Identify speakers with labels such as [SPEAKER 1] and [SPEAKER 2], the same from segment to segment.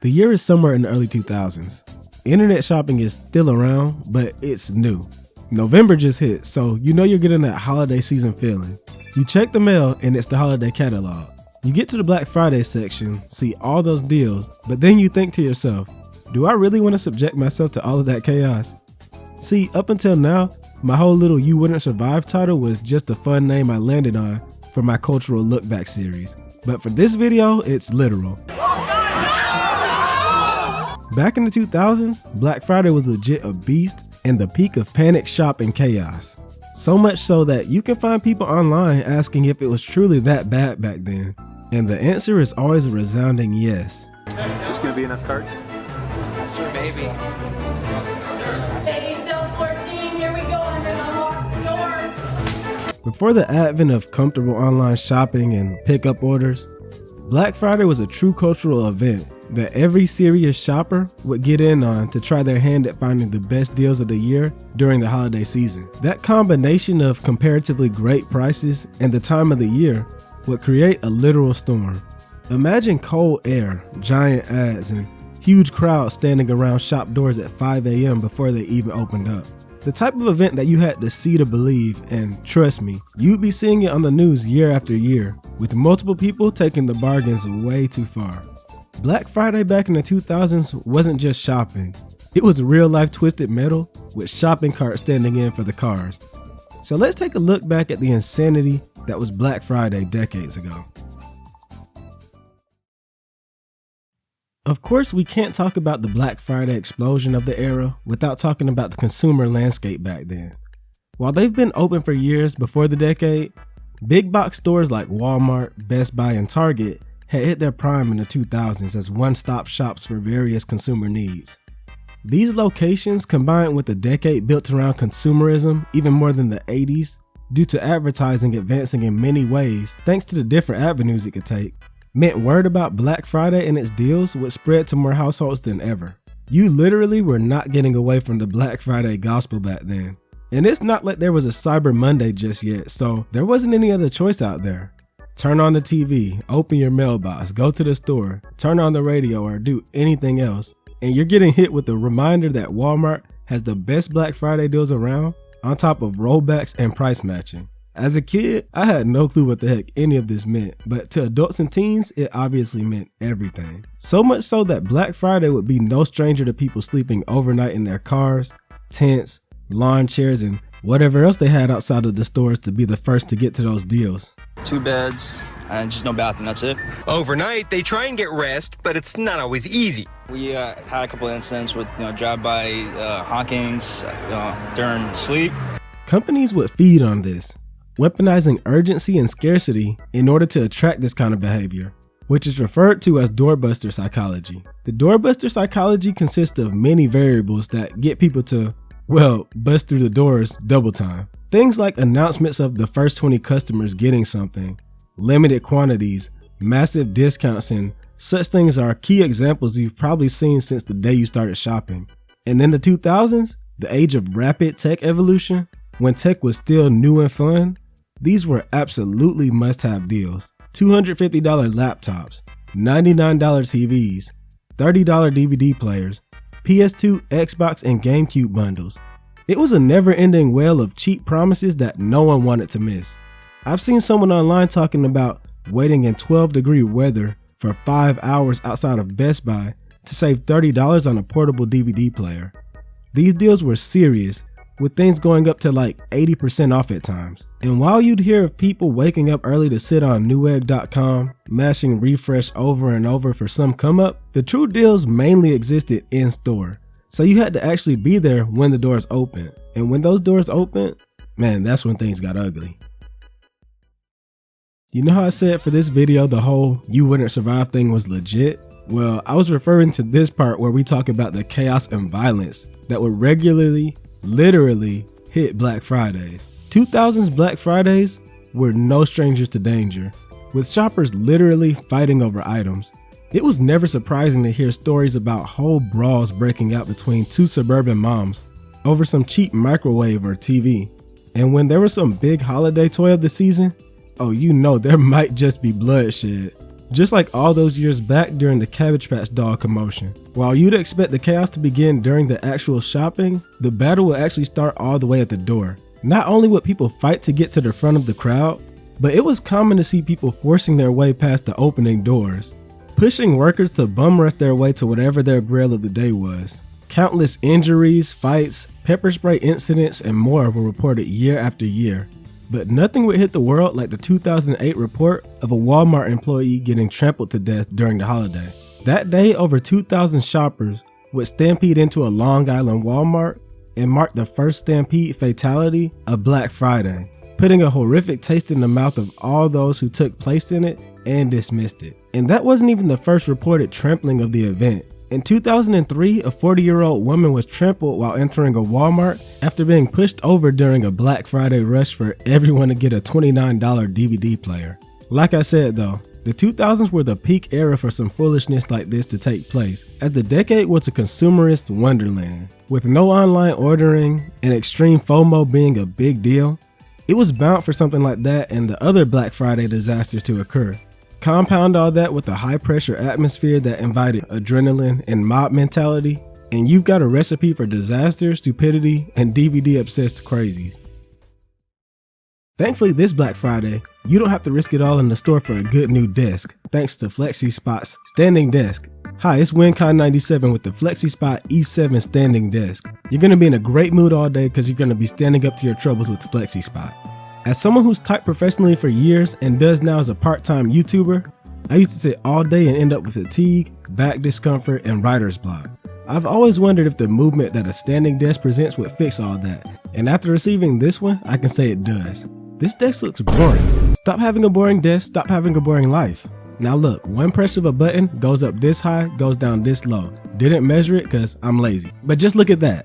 [SPEAKER 1] The year is somewhere in the early 2000s. Internet shopping is still around, but it's new. November just hit, so you know you're getting that holiday season feeling. You check the mail and it's the holiday catalog. You get to the Black Friday section, see all those deals, but then you think to yourself, do I really want to subject myself to all of that chaos? See, up until now, my whole little You Wouldn't Survive title was just a fun name I landed on for my cultural look back series. But for this video, it's literal. Back in the 2000s, Black Friday was legit a beast and the peak of panic shopping chaos. So much so that you can find people online asking if it was truly that bad back then. And the answer is always a resounding yes.
[SPEAKER 2] This gonna be enough cards?
[SPEAKER 3] Maybe.
[SPEAKER 4] Baby sells 14, here we go, and then unlock the door.
[SPEAKER 1] Before the advent of comfortable online shopping and pickup orders, Black Friday was a true cultural event that every serious shopper would get in on to try their hand at finding the best deals of the year during the holiday season. That combination of comparatively great prices and the time of the year would create a literal storm. Imagine cold air, giant ads, and huge crowds standing around shop doors at 5 a.m. before they even opened up. The type of event that you had to see to believe, and trust me, you'd be seeing it on the news year after year, with multiple people taking the bargains way too far. Black Friday back in the 2000s wasn't just shopping. It was real life Twisted Metal with shopping carts standing in for the cars. So let's take a look back at the insanity that was Black Friday decades ago. Of course, we can't talk about the Black Friday explosion of the era without talking about the consumer landscape back then. While they've been open for years before the decade, big box stores like Walmart, Best Buy, and Target had hit their prime in the 2000s as one-stop shops for various consumer needs. These locations, combined with a decade built around consumerism even more than the 80s, due to advertising advancing in many ways thanks to the different avenues it could take, meant word about Black Friday and its deals would spread to more households than ever. You literally were not getting away from the Black Friday gospel back then. And it's not like there was a Cyber Monday just yet, so there wasn't any other choice out there. Turn on the TV, open your mailbox, go to the store, turn on the radio, or do anything else, and you're getting hit with the reminder that Walmart has the best Black Friday deals around, on top of rollbacks and price matching. As a kid, I had no clue what the heck any of this meant, but to adults and teens, it obviously meant everything. So much so that Black Friday would be no stranger to people sleeping overnight in their cars, tents, lawn chairs, and whatever else they had outside of the stores to be the first to get to those deals.
[SPEAKER 5] 2 beds and just no bathroom, that's it.
[SPEAKER 3] Overnight, they try and get rest, but it's not always easy.
[SPEAKER 5] We had a couple of incidents with drive-by honkings during sleep.
[SPEAKER 1] Companies would feed on this, weaponizing urgency and scarcity in order to attract this kind of behavior, which is referred to as Doorbuster psychology. The Doorbuster psychology consists of many variables that get people to, well, bust through the doors double time. Things like announcements of the first 20 customers getting something, limited quantities, massive discounts, and such things are key examples you've probably seen since the day you started shopping. And in the 2000s, the age of rapid tech evolution, when tech was still new and fun, these were absolutely must-have deals. $250 laptops, $99 TVs, $30 DVD players, PS2, Xbox, and GameCube bundles. It was a never-ending well of cheap promises that no one wanted to miss. I've seen someone online talking about waiting in 12-degree weather for 5 hours outside of Best Buy to save $30 on a portable DVD player. These deals were serious, with things going up to like 80% off at times. And while you'd hear of people waking up early to sit on newegg.com, mashing refresh over and over for some come up, the true deals mainly existed in store. So you had to actually be there when the doors opened. And when those doors opened, man, that's when things got ugly. You know how I said for this video the whole You Wouldn't Survive thing was legit? Well, I was referring to this part where we talk about the chaos and violence that would regularly, literally hit Black Fridays. 2000s Black Fridays were no strangers to danger, with shoppers literally fighting over items. It was never surprising to hear stories about whole brawls breaking out between 2 suburban moms over some cheap microwave or TV. And when there was some big holiday toy of the season, oh, you know there might just be bloodshed. just like all those years back during the Cabbage Patch doll commotion. While you'd expect the chaos to begin during the actual shopping, the battle would actually start all the way at the door. Not only would people fight to get to the front of the crowd, but it was common to see people forcing their way past the opening doors, pushing workers to bum rush their way to whatever their grail of the day was. Countless injuries, fights, pepper spray incidents, and more were reported year after year. But nothing would hit the world like the 2008 report of a Walmart employee getting trampled to death during the holiday. That day, over 2,000 shoppers would stampede into a Long Island Walmart and mark the first stampede fatality of Black Friday, putting a horrific taste in the mouth of all those who took place in it and dismissed it. And that wasn't even the first reported trampling of the event. In 2003, a 40-year-old woman was trampled while entering a Walmart after being pushed over during a Black Friday rush for everyone to get a $29 DVD player. Like I said though, the 2000s were the peak era for some foolishness like this to take place, as the decade was a consumerist wonderland. With no online ordering and extreme FOMO being a big deal, it was bound for something like that and the other Black Friday disasters to occur. Compound all that with a high pressure atmosphere that invited adrenaline and mob mentality, and you've got a recipe for disaster, stupidity, and DVD obsessed crazies. Thankfully this Black Friday, you don't have to risk it all in the store for a good new desk, thanks to FlexiSpot's Standing Desk. Hi, it's WinCon97 with the FlexiSpot E7 Standing Desk. You're going to be in a great mood all day because you're going to be standing up to your troubles with FlexiSpot. As someone who's typed professionally for years and does now as a part-time YouTuber, I used to sit all day and end up with fatigue, back discomfort, and writer's block. I've always wondered if the movement that a standing desk presents would fix all that, and after receiving this one, I can say it does. This desk looks boring. Stop having a boring desk, stop having a boring life. Now look, one press of a button goes up this high, goes down this low. Didn't measure it cause I'm lazy. But just look at that.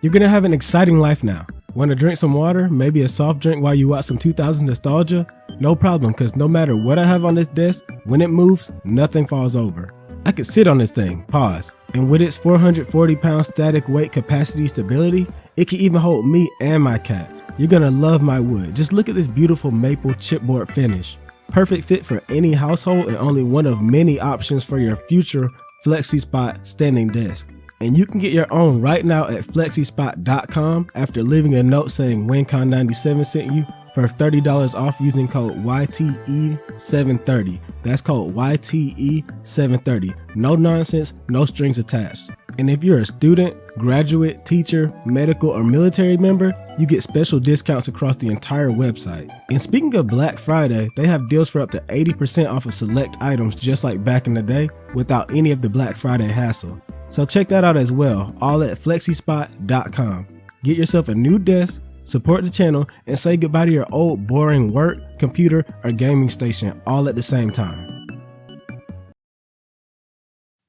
[SPEAKER 1] You're gonna have an exciting life now. Want to drink some water, maybe a soft drink while you watch some 2000 nostalgia? No problem, cause no matter what I have on this desk, when it moves, nothing falls over. I could sit on this thing, pause, and with its 440-pound static weight capacity stability, it can even hold me and my cat. You're gonna love my wood. Just look at this beautiful maple chipboard finish. Perfect fit for any household and only one of many options for your future FlexiSpot standing desk. And you can get your own right now at FlexiSpot.com after leaving a note saying WinCon97 sent you for $30 off using code YTE730. That's code YTE730. No nonsense, no strings attached. And if you're a student, graduate, teacher, medical, or military member, you get special discounts across the entire website. And speaking of Black Friday, they have deals for up to 80% off of select items just like back in the day without any of the Black Friday hassle. So check that out as well, all at FlexiSpot.com. Get yourself a new desk, support the channel, and say goodbye to your old boring work, computer, or gaming station all at the same time.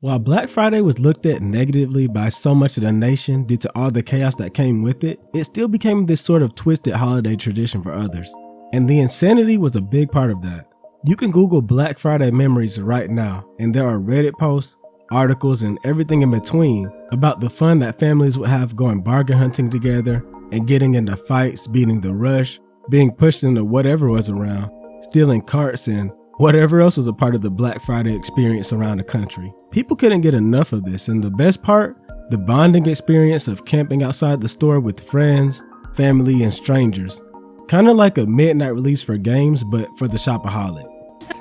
[SPEAKER 1] While Black Friday was looked at negatively by so much of the nation due to all the chaos that came with it, it still became this sort of twisted holiday tradition for others. And the insanity was a big part of that. You can Google Black Friday memories right now, and there are Reddit posts, articles, and everything in between about the fun that families would have going bargain hunting together and getting into fights, beating the rush, being pushed into whatever was around, stealing carts, and whatever else was a part of the Black Friday experience around the country. People couldn't get enough of this, and the best part, the bonding experience of camping outside the store with friends, family, and strangers. Kinda like a midnight release for games, but for the shopaholic.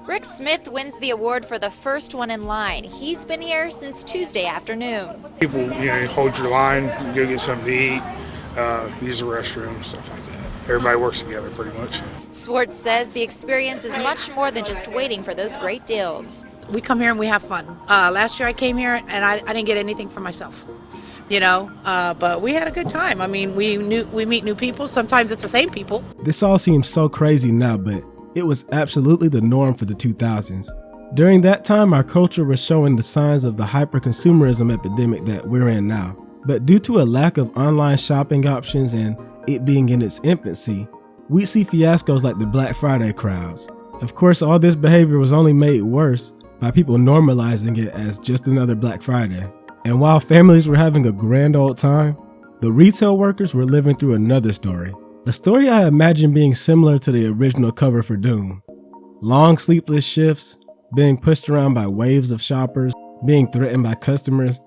[SPEAKER 6] Rick Smith wins the award for the first one in line. He's been here since Tuesday afternoon.
[SPEAKER 7] People, you hold your line, you go get something to eat, use the restroom, stuff like that. Everybody works together pretty much.
[SPEAKER 6] Swartz says the experience is much more than just waiting for those great deals.
[SPEAKER 8] We come here and we have fun. Last year I came here and I didn't get anything for myself, but we had a good time. I mean, we meet new people. Sometimes it's the same people.
[SPEAKER 1] This all seems so crazy now, but it was absolutely the norm for the 2000s. During that time, our culture was showing the signs of the hyper-consumerism epidemic that we're in now. But due to a lack of online shopping options and it being in its infancy, we see fiascos like the Black Friday crowds. Of course, all this behavior was only made worse by people normalizing it as just another Black Friday. And while families were having a grand old time, the retail workers were living through another story. A story I imagine being similar to the original cover for Doom. Long sleepless shifts, being pushed around by waves of shoppers, being threatened by customers.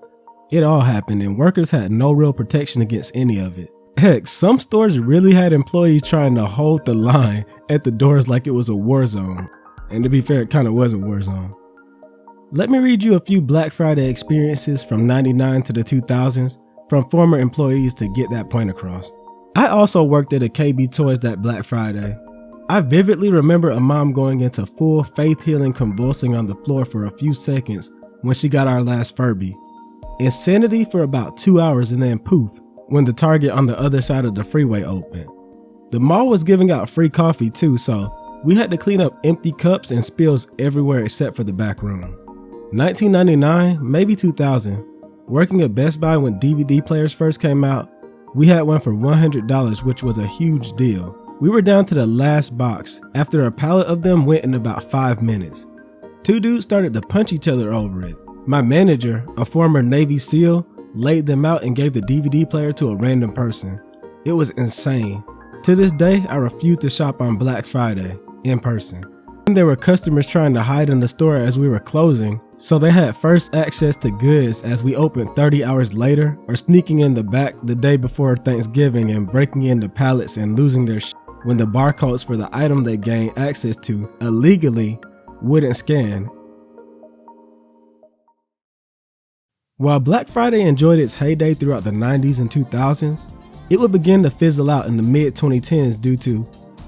[SPEAKER 1] It all happened and workers had no real protection against any of it. Heck, some stores really had employees trying to hold the line at the doors like it was a war zone. And to be fair, it kind of was a war zone. Let me read you a few Black Friday experiences from '99 to the 2000s from former employees to get that point across. I also worked at a KB Toys that Black Friday. I vividly remember a mom going into full faith healing convulsing on the floor for a few seconds when she got our last Furby. Insanity for about 2 hours and then poof, when the Target on the other side of the freeway opened. The mall was giving out free coffee too, so we had to clean up empty cups and spills everywhere except for the back room. 1999, maybe 2000, working at Best Buy when DVD players first came out, we had one for $100, which was a huge deal. We were down to the last box after a pallet of them went in about 5 minutes. Two dudes started to punch each other over it. My manager, a former Navy SEAL, laid them out and gave the DVD player to a random person. It was insane. To this day, I refuse to shop on Black Friday in person. There were customers trying to hide in the store as we were closing, so they had first access to goods as we opened 30 hours later, or sneaking in the back the day before Thanksgiving and breaking into pallets and losing their shit when the barcodes for the item they gained access to illegally wouldn't scan. While Black Friday enjoyed its heyday throughout the 90s and 2000s, it would begin to fizzle out in the mid-2010s due to,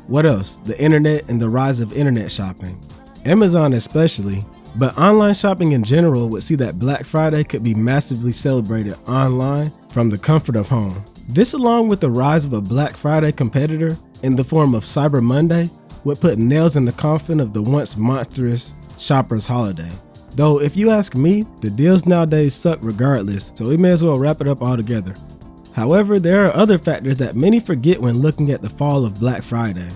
[SPEAKER 1] what else? The internet and the rise of internet shopping. Amazon especially, but online shopping in general would see that Black Friday could be massively celebrated online from the comfort of home. This, along with the rise of a Black Friday competitor in the form of Cyber Monday, would put nails in the coffin of the once monstrous shoppers' holiday. Though if you ask me, the deals nowadays suck regardless, so we may as well wrap it up altogether. However, there are other factors that many forget when looking at the fall of Black Friday.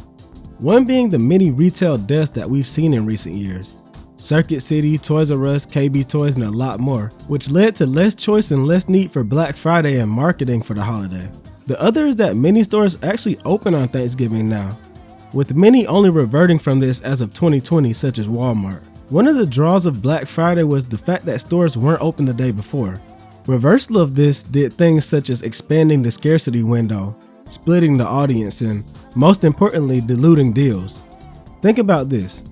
[SPEAKER 1] One being the many retail deaths that we've seen in recent years. Circuit City, Toys R Us, KB Toys, and a lot more, which led to less choice and less need for Black Friday and marketing for the holiday. The other is that many stores actually open on Thanksgiving now, with many only reverting from this as of 2020, such as Walmart. One of the draws of Black Friday was the fact that stores weren't open the day before. Reversal of this did things such as expanding the scarcity window, splitting the audience, and most importantly, diluting deals. Think about this.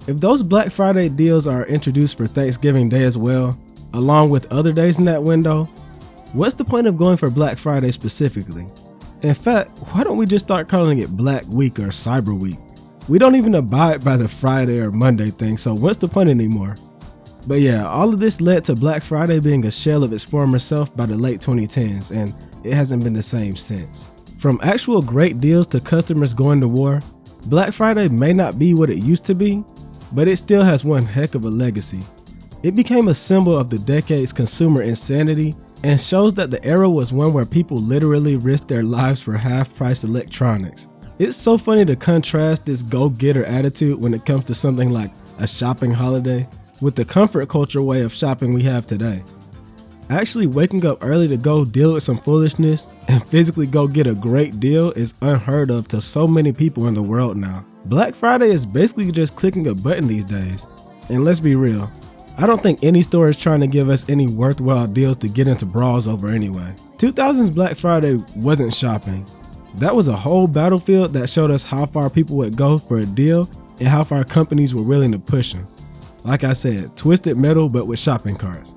[SPEAKER 1] If those Black Friday deals are introduced for Thanksgiving Day as well, along with other days in that window, what's the point of going for Black Friday specifically? In fact, why don't we just start calling it Black Week or Cyber Week? We don't even abide by the Friday or Monday thing, so what's the point anymore? But yeah, all of this led to Black Friday being a shell of its former self by the late 2010s, and it hasn't been the same since. From actual great deals to customers going to war, Black Friday may not be what it used to be, but it still has one heck of a legacy. It became a symbol of the decade's consumer insanity and shows that the era was one where people literally risked their lives for half-price electronics. It's so funny to contrast this go-getter attitude when it comes to something like a shopping holiday with the comfort culture way of shopping we have today. Actually waking up early to go deal with some foolishness and physically go get a great deal is unheard of to so many people in the world now. Black Friday is basically just clicking a button these days. And let's be real, I don't think any store is trying to give us any worthwhile deals to get into brawls over anyway. 2000's Black Friday wasn't shopping. That was a whole battlefield that showed us how far people would go for a deal and how far companies were willing to push them. Like I said, twisted metal but with shopping carts.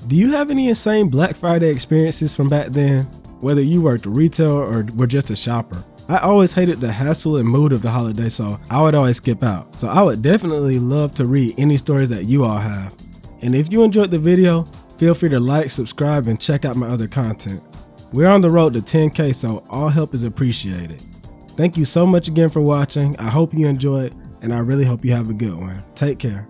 [SPEAKER 1] Do you have any insane Black Friday experiences from back then? Whether you worked retail or were just a shopper. I always hated the hassle and mood of the holiday, so I would always skip out. So I would definitely love to read any stories that you all have. And if you enjoyed the video, feel free to like, subscribe, and check out my other content. We're on the road to 10K, so all help is appreciated. Thank you so much again for watching. I hope you enjoyed, and I really hope you have a good one. Take care.